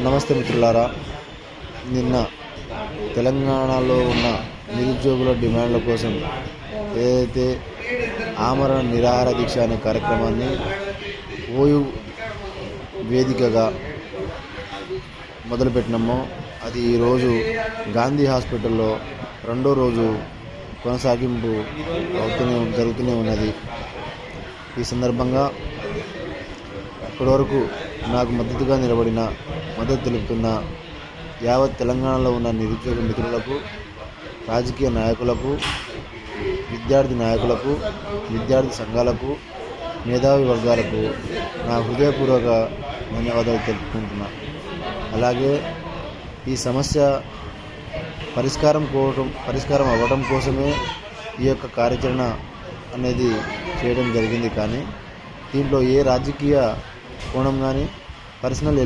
నమస్తే మిత్రులారా, నిన్న తెలంగాణలో ఉన్న నిరుద్యోగుల డిమాండ్ల కోసం ఏదైతే ఆమరణ నిరాహార దీక్ష అనే కార్యక్రమాన్ని ఓయూ వేదికగా మొదలుపెట్టినామో అది ఈరోజు గాంధీ హాస్పిటల్లో రెండో రోజు కొనసాగింపు జరుగుతూనే ఉన్నది. ఈ సందర్భంగా ఇప్పటివరకు నాకు మద్దతు తెలుపుతున్న యావత్ తెలంగాణలో ఉన్న నిరుద్యోగ మిత్రులకు, రాజకీయ నాయకులకు, విద్యార్థి నాయకులకు, విద్యార్థి సంఘాలకు, మేధావి వర్గాలకు నా హృదయపూర్వక ధన్యవాదాలు తెలుపుకుంటున్నా. అలాగే ఈ సమస్య పరిష్కారం అవ్వడం కోసమే ఈ యొక్క కార్యాచరణ అనేది చేయడం జరిగింది. కానీ దీంట్లో ఏ రాజకీయ కోణం కానీ పర్సనల్